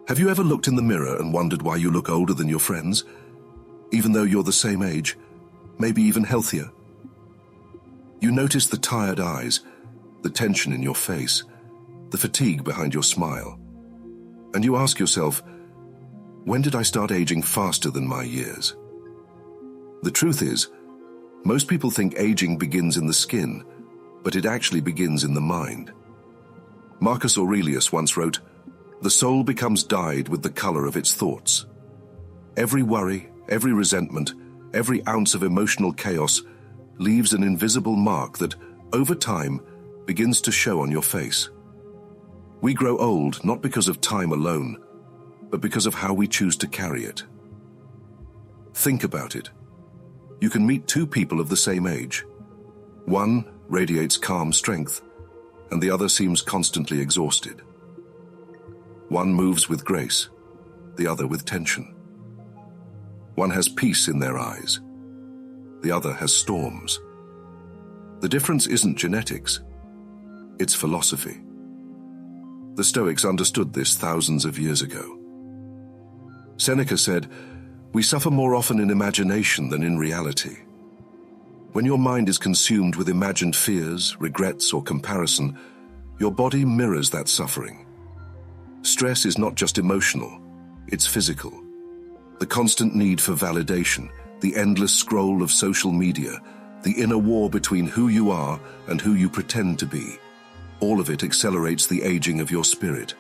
Have you ever looked in the mirror and wondered why you look older than your friends, even though you're the same age, maybe even healthier? You notice the tired eyes, the tension in your face, the fatigue behind your smile, and you ask yourself, when did I start aging faster than my years? The truth is, most people think aging begins in the skin, but it actually begins in the mind. Marcus Aurelius once wrote, "The soul becomes dyed with the color of its thoughts." Every worry, every resentment, every ounce of emotional chaos leaves an invisible mark that, over time, begins to show on your face. We grow old not because of time alone, but because of how we choose to carry it. Think about it. You can meet two people of the same age. One radiates calm strength, and the other seems constantly exhausted. One moves with grace, the other with tension. One has peace in their eyes, the other has storms. The difference isn't genetics, it's philosophy. The Stoics understood this thousands of years ago. Seneca said, "We suffer more often in imagination than in reality." When your mind is consumed with imagined fears, regrets, or comparison, your body mirrors that suffering. Stress is not just emotional, it's physical. The constant need for validation, the endless scroll of social media, the inner war between who you are and who you pretend to be, all of it accelerates the aging of your spirit,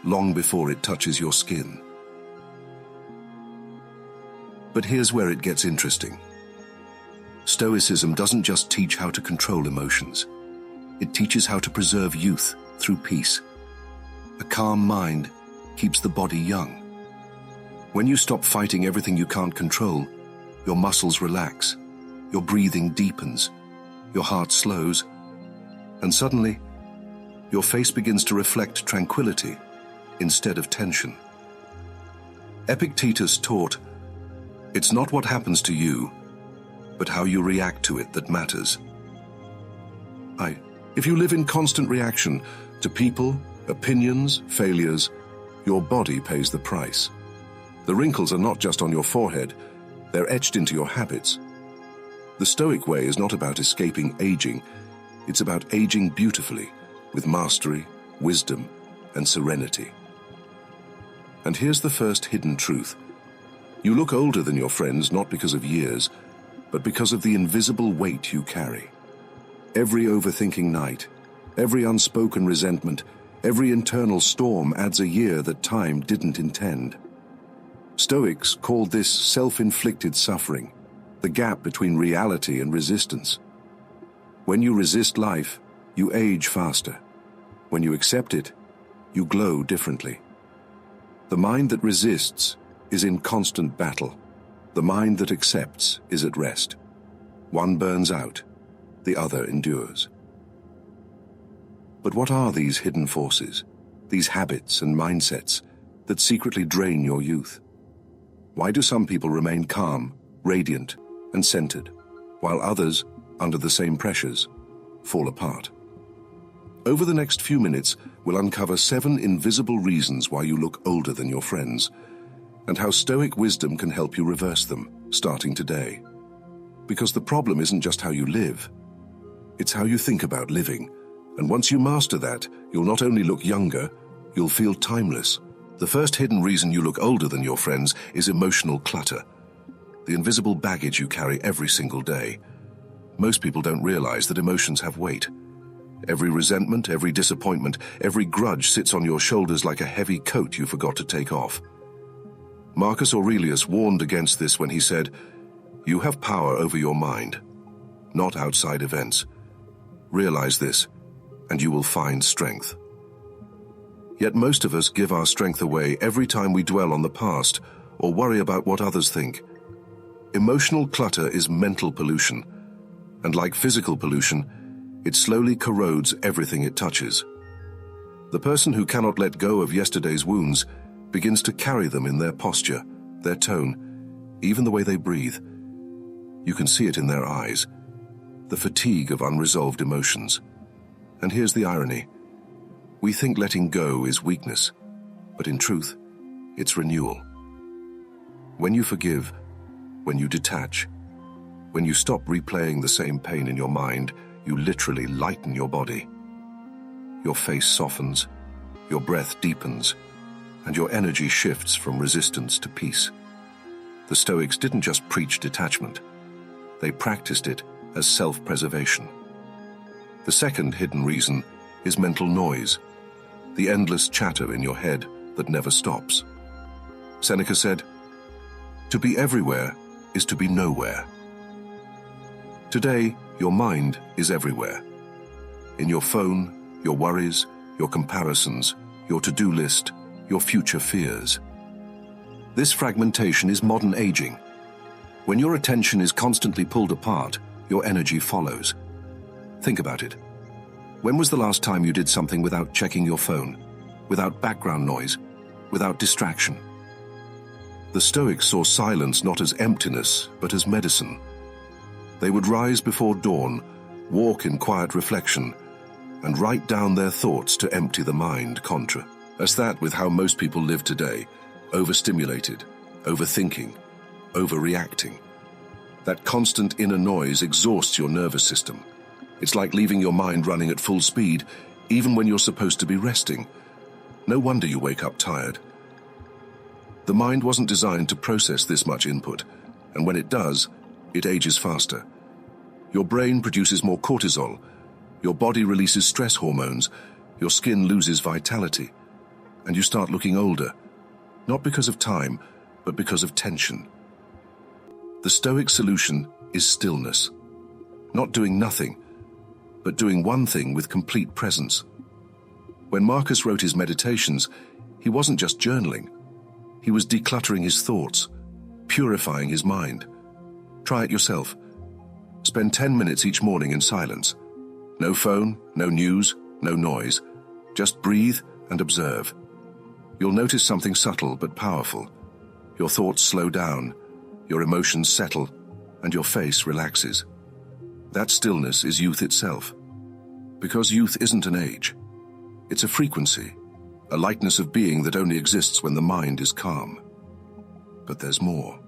long before it touches your skin. But here's where it gets interesting. Stoicism doesn't just teach how to control emotions. It teaches how to preserve youth through peace. A calm mind keeps the body young. When you stop fighting everything you can't control, your muscles relax, your breathing deepens, your heart slows, and suddenly, your face begins to reflect tranquility instead of tension. Epictetus taught, "It's not what happens to you, but how you react to it that matters." If you live in constant reaction to people, opinions, failures, your body pays the price. The wrinkles are not just on your forehead, they're etched into your habits. The Stoic way is not about escaping aging, it's about aging beautifully, with mastery, wisdom, and serenity. And here's the first hidden truth. You look older than your friends not because of years, but because of the invisible weight you carry. Every overthinking night, every unspoken resentment, every internal storm adds a year that time didn't intend. Stoics called this self-inflicted suffering, the gap between reality and resistance. When you resist life, you age faster. When you accept it, you glow differently. The mind that resists is in constant battle. The mind that accepts is at rest. One burns out, the other endures. But what are these hidden forces, these habits and mindsets that secretly drain your youth? Why do some people remain calm, radiant, and centered, while others, under the same pressures, fall apart? Over the next few minutes, we'll uncover 7 invisible reasons why you look older than your friends, and how Stoic wisdom can help you reverse them, starting today. Because the problem isn't just how you live, it's how you think about living. And once you master that, you'll not only look younger, you'll feel timeless. The first hidden reason you look older than your friends is emotional clutter, the invisible baggage you carry every single day. Most people don't realize that emotions have weight. Every resentment, every disappointment, every grudge sits on your shoulders like a heavy coat you forgot to take off. Marcus Aurelius warned against this when he said, "You have power over your mind, not outside events. Realize this, and you will find strength." Yet most of us give our strength away every time we dwell on the past or worry about what others think. Emotional clutter is mental pollution, and like physical pollution, it slowly corrodes everything it touches. The person who cannot let go of yesterday's wounds begins to carry them in their posture, their tone, even the way they breathe. You can see it in their eyes, the fatigue of unresolved emotions. And here's the irony. We think letting go is weakness, but in truth, it's renewal. When you forgive, when you detach, when you stop replaying the same pain in your mind, you literally lighten your body. Your face softens, your breath deepens, and your energy shifts from resistance to peace. The Stoics didn't just preach detachment, they practiced it as self-preservation. The second hidden reason is mental noise, the endless chatter in your head that never stops. Seneca said, "To be everywhere is to be nowhere." Today, your mind is everywhere. In your phone, your worries, your comparisons, your to-do list, your future fears. This fragmentation is modern aging. When your attention is constantly pulled apart, your energy follows. Think about it. When was the last time you did something without checking your phone, without background noise, without distraction? The Stoics saw silence not as emptiness, but as medicine. They would rise before dawn, walk in quiet reflection, and write down their thoughts to empty the mind. Contrast that with how most people live today, overstimulated, overthinking, overreacting. That constant inner noise exhausts your nervous system. It's like leaving your mind running at full speed, even when you're supposed to be resting. No wonder you wake up tired. The mind wasn't designed to process this much input, and when it does, it ages faster. Your brain produces more cortisol, your body releases stress hormones, your skin loses vitality, and you start looking older, not because of time, but because of tension. The Stoic solution is stillness. Not doing nothing, but doing one thing with complete presence. When Marcus wrote his meditations, he wasn't just journaling. He was decluttering his thoughts, purifying his mind. Try it yourself. Spend 10 minutes each morning in silence. No phone, no news, no noise. Just breathe and observe. You'll notice something subtle but powerful. Your thoughts slow down, your emotions settle, and your face relaxes. That stillness is youth itself. Because youth isn't an age. It's a frequency, a lightness of being that only exists when the mind is calm. But there's more.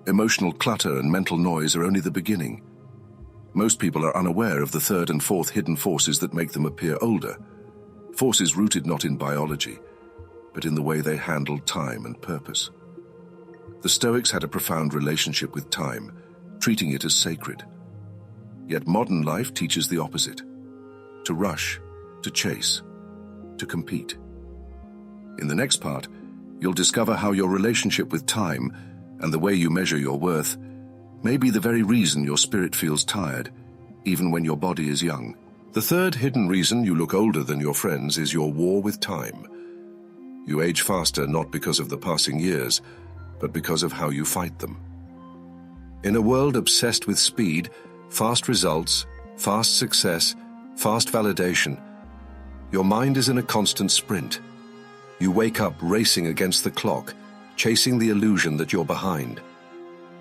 Emotional clutter and mental noise are only the beginning. Most people are unaware of the third and fourth hidden forces that make them appear older. Forces rooted not in biology, but in the way they handled time and purpose. The Stoics had a profound relationship with time, treating it as sacred. Yet modern life teaches the opposite: to rush, to chase, to compete. In the next part, you'll discover how your relationship with time and the way you measure your worth may be the very reason your spirit feels tired, even when your body is young. The third hidden reason you look older than your friends is your war with time. You age faster not because of the passing years, but because of how you fight them. In a world obsessed with speed, fast results, fast success, fast validation, your mind is in a constant sprint. You wake up racing against the clock, chasing the illusion that you're behind.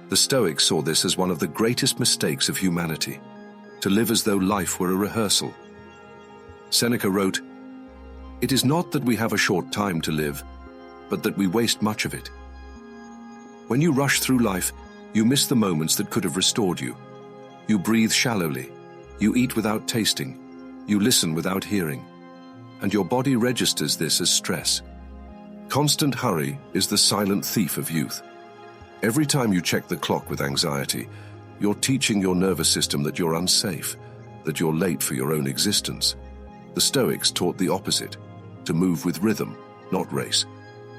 The Stoics saw this as one of the greatest mistakes of humanity, to live as though life were a rehearsal. Seneca wrote, "It is not that we have a short time to live, but that we waste much of it." When you rush through life, you miss the moments that could have restored you. You breathe shallowly, you eat without tasting, you listen without hearing, and your body registers this as stress. Constant hurry is the silent thief of youth. Every time you check the clock with anxiety, you're teaching your nervous system that you're unsafe, that you're late for your own existence. The Stoics taught the opposite: to move with rhythm, not race,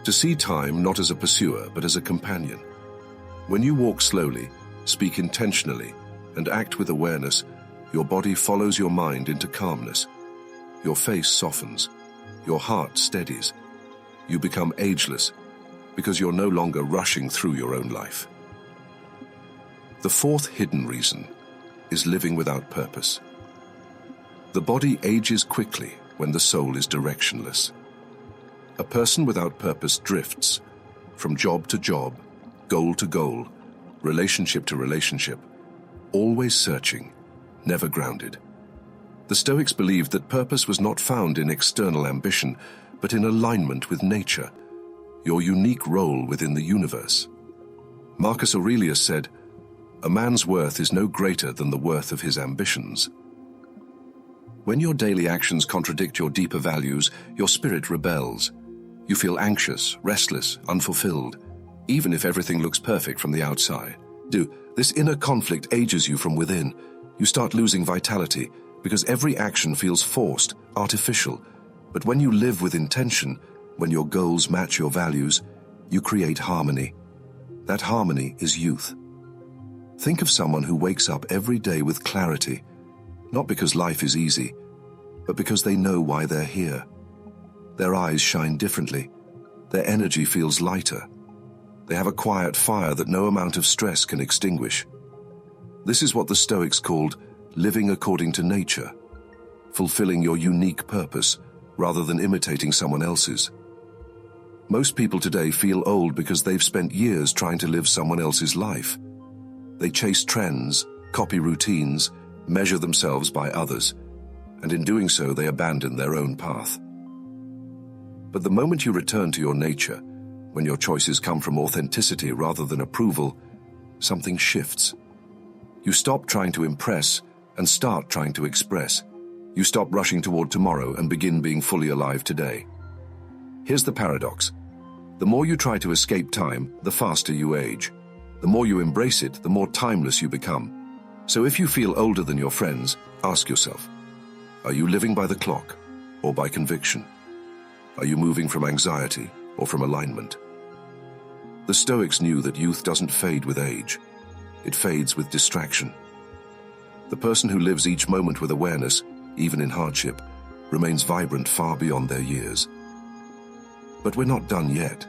to see time not as a pursuer but as a companion. When you walk slowly, speak intentionally, and act with awareness, your body follows your mind into calmness. Your face softens, your heart steadies. You become ageless because you're no longer rushing through your own life. The fourth hidden reason is living without purpose. The body ages quickly when the soul is directionless. A person without purpose drifts from job to job, goal to goal, relationship to relationship, always searching, never grounded. The Stoics believed that purpose was not found in external ambition, but in alignment with nature. your unique role within the universe. Marcus Aurelius said, "A man's worth is no greater than the worth of his ambitions." When your daily actions contradict your deeper values, your spirit rebels. You feel anxious, restless, unfulfilled, even if everything looks perfect from the outside. This inner conflict ages you from within. You start losing vitality because every action feels forced, artificial. But when you live with intention, when your goals match your values, you create harmony. That harmony is youth. Think of someone who wakes up every day with clarity, not because life is easy, but because they know why they're here. Their eyes shine differently. Their energy feels lighter. They have a quiet fire that no amount of stress can extinguish. This is what the Stoics called living according to nature, fulfilling your unique purpose rather than imitating someone else's. Most people today feel old because they've spent years trying to live someone else's life. They chase trends, copy routines, measure themselves by others, and in doing so they abandon their own path. But the moment you return to your nature, when your choices come from authenticity rather than approval, something shifts. You stop trying to impress and start trying to express. You stop rushing toward tomorrow and begin being fully alive today. Here's the paradox. The more you try to escape time, the faster you age. The more you embrace it, the more timeless you become. So if you feel older than your friends, ask yourself, are you living by the clock or by conviction? Are you moving from anxiety or from alignment? The Stoics knew that youth doesn't fade with age. It fades with distraction. The person who lives each moment with awareness, even in hardship, remains vibrant far beyond their years. But we're not done yet.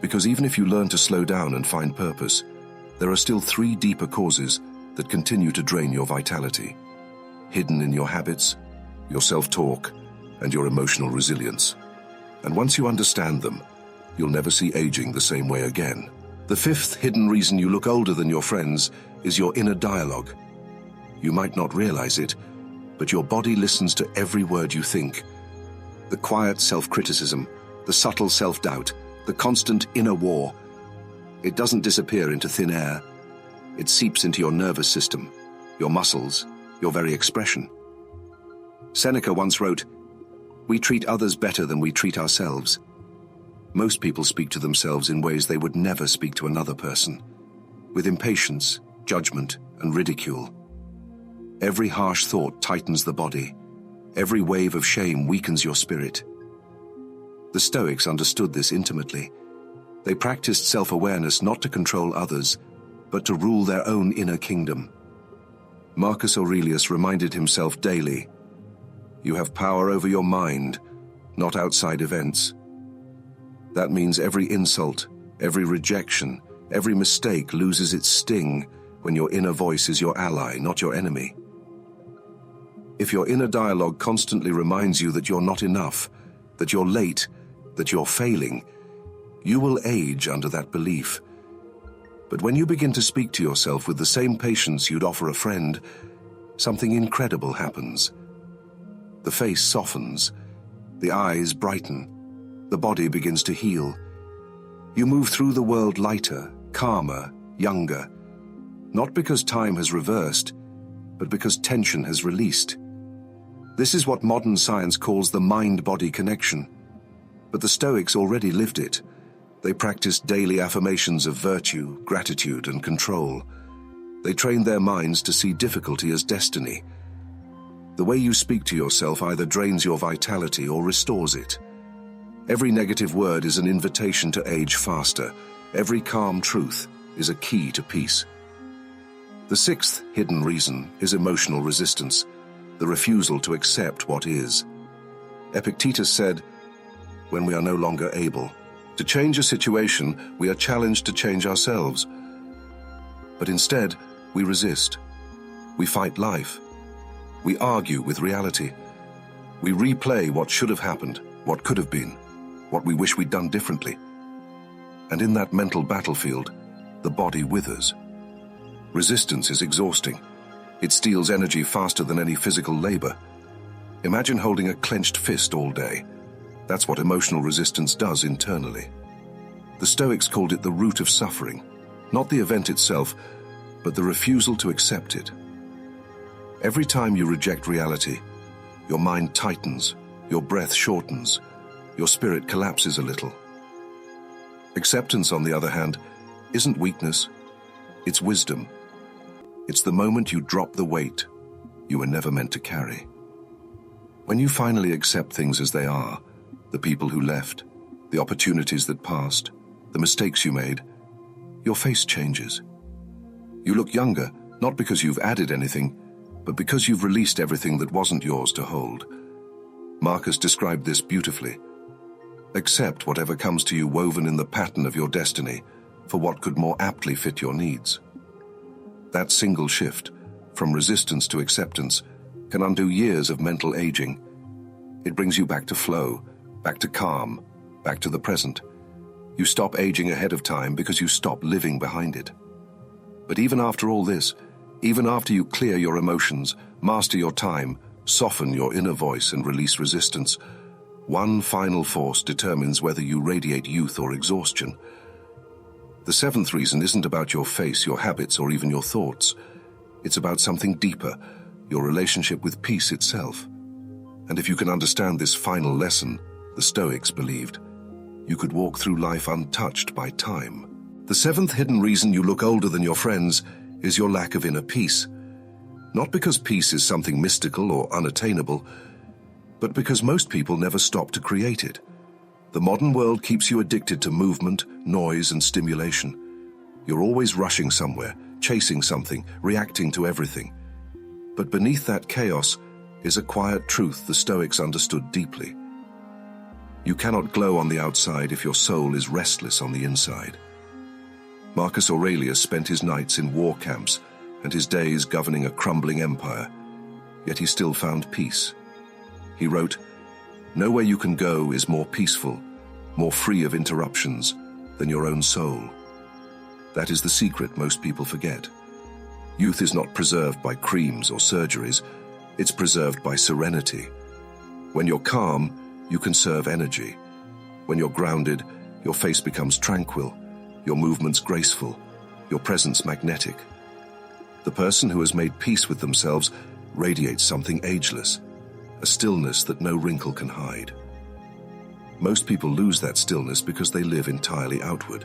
Because even if you learn to slow down and find purpose, there are still 3 deeper causes that continue to drain your vitality, hidden in your habits, your self-talk, and your emotional resilience. And once you understand them, you'll never see aging the same way again. The 5th hidden reason you look older than your friends is your inner dialogue. You might not realize it, but your body listens to every word you think. The quiet self-criticism, the subtle self-doubt, the constant inner war. It doesn't disappear into thin air. It seeps into your nervous system, your muscles, your very expression. Seneca once wrote, "We treat others better than we treat ourselves." Most people speak to themselves in ways they would never speak to another person, with impatience, judgment, and ridicule. Every harsh thought tightens the body. Every wave of shame weakens your spirit. The Stoics understood this intimately. They practiced self-awareness not to control others, but to rule their own inner kingdom. Marcus Aurelius reminded himself daily, "You have power over your mind, not outside events." That means every insult, every rejection, every mistake loses its sting when your inner voice is your ally, not your enemy. If your inner dialogue constantly reminds you that you're not enough, that you're late, that you're failing, you will age under that belief. But when you begin to speak to yourself with the same patience you'd offer a friend, something incredible happens. The face softens, the eyes brighten, the body begins to heal. You move through the world lighter, calmer, younger, not because time has reversed, but because tension has released. This is what modern science calls the mind-body connection. But the Stoics already lived it. They practiced daily affirmations of virtue, gratitude, and control. They trained their minds to see difficulty as destiny. The way you speak to yourself either drains your vitality or restores it. Every negative word is an invitation to age faster. Every calm truth is a key to peace. The 6th hidden reason is emotional resistance, the refusal to accept what is. Epictetus said, "When we are no longer able to change a situation, we are challenged to change ourselves. But instead, we resist. We fight life. We argue with reality. We replay what should have happened, what could have been, what we wish we'd done differently. And in that mental battlefield, the body withers. Resistance is exhausting. It steals energy faster than any physical labor. Imagine holding a clenched fist all day. That's what emotional resistance does internally. The Stoics called it the root of suffering, not the event itself, but the refusal to accept it. Every time you reject reality, your mind tightens, your breath shortens, your spirit collapses a little. Acceptance, on the other hand, isn't weakness, it's wisdom. It's the moment you drop the weight you were never meant to carry. When you finally accept things as they are, the people who left, the opportunities that passed, the mistakes you made, your face changes. You look younger, not because you've added anything, but because you've released everything that wasn't yours to hold. Marcus described this beautifully. Accept whatever comes to you woven in the pattern of your destiny for what could more aptly fit your needs. That single shift, from resistance to acceptance, can undo years of mental aging. It brings you back to flow, back to calm, back to the present. You stop aging ahead of time because you stop living behind it. But even after all this, even after you clear your emotions, master your time, soften your inner voice and release resistance, one final force determines whether you radiate youth or exhaustion. The seventh reason isn't about your face, your habits, or even your thoughts. It's about something deeper, your relationship with peace itself. And if you can understand this final lesson, the Stoics believed, you could walk through life untouched by time. The seventh hidden reason you look older than your friends is your lack of inner peace. Not because peace is something mystical or unattainable, but because most people never stop to create it. The modern world keeps you addicted to movement, noise, and stimulation. You're always rushing somewhere, chasing something, reacting to everything. But beneath that chaos is a quiet truth the Stoics understood deeply. You cannot glow on the outside if your soul is restless on the inside. Marcus Aurelius spent his nights in war camps and his days governing a crumbling empire, yet he still found peace. He wrote, "Nowhere you can go is more peaceful, more free of interruptions than your own soul." That is the secret most people forget. Youth is not preserved by creams or surgeries, it's preserved by serenity. When you're calm, you conserve energy. When you're grounded, your face becomes tranquil, your movements graceful, your presence magnetic. The person who has made peace with themselves radiates something ageless, a stillness that no wrinkle can hide. Most people lose that stillness because they live entirely outward,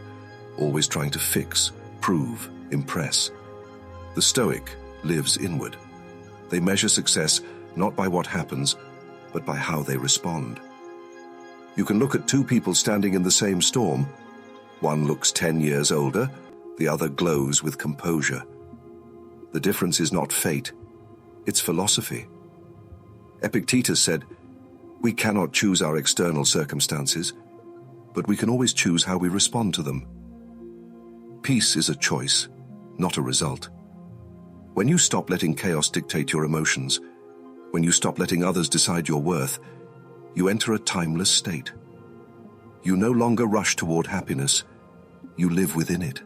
always trying to fix, prove, impress. The Stoic lives inward. They measure success not by what happens, but by how they respond. You can look at two people standing in the same storm. One looks 10 years older, the other glows with composure. The difference is not fate, it's philosophy. Epictetus said, "We cannot choose our external circumstances, but we can always choose how we respond to them." Peace is a choice, not a result. When you stop letting chaos dictate your emotions, when you stop letting others decide your worth, you enter a timeless state. You no longer rush toward happiness, you live within it.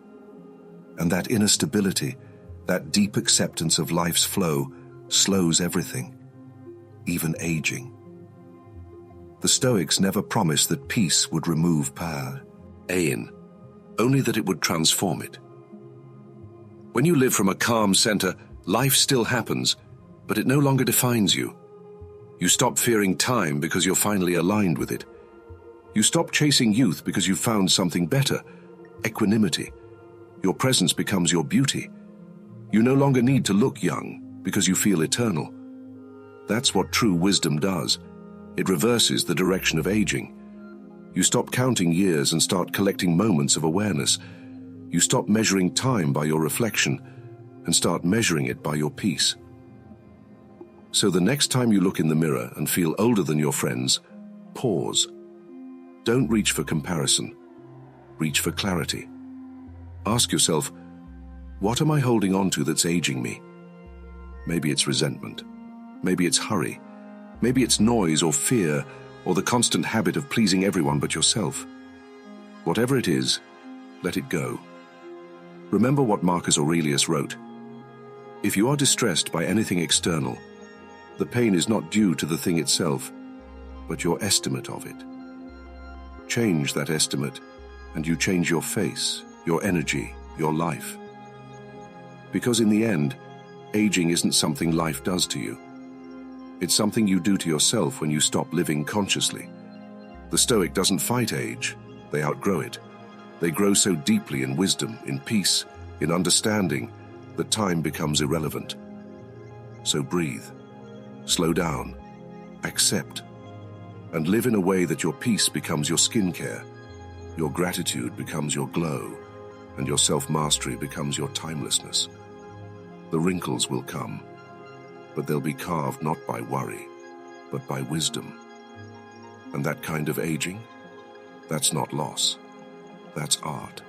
And that inner stability, that deep acceptance of life's flow, slows everything, even aging. The Stoics never promised that peace would remove pain, only that it would transform it. When you live from a calm center, life still happens, but it no longer defines you. You stop fearing time because you're finally aligned with it. You stop chasing youth because you've found something better, equanimity. Your presence becomes your beauty. You no longer need to look young because you feel eternal. That's what true wisdom does. It reverses the direction of aging. You stop counting years and start collecting moments of awareness. You stop measuring time by your reflection and start measuring it by your peace. So the next time you look in the mirror and feel older than your friends, pause. Don't reach for comparison. Reach for clarity. Ask yourself, what am I holding on to that's aging me? Maybe it's resentment. Maybe it's hurry. Maybe it's noise or fear or the constant habit of pleasing everyone but yourself. Whatever it is, let it go. Remember what Marcus Aurelius wrote. If you are distressed by anything external, the pain is not due to the thing itself, but your estimate of it. Change that estimate, and you change your face, your energy, your life. Because in the end, aging isn't something life does to you. It's something you do to yourself when you stop living consciously. The Stoic doesn't fight age, they outgrow it. They grow so deeply in wisdom, in peace, in understanding, that time becomes irrelevant. So breathe, slow down, accept, and live in a way that your peace becomes your skincare, your gratitude becomes your glow, and your self-mastery becomes your timelessness. The wrinkles will come, but they'll be carved not by worry, but by wisdom. And that kind of aging, that's not loss, that's art.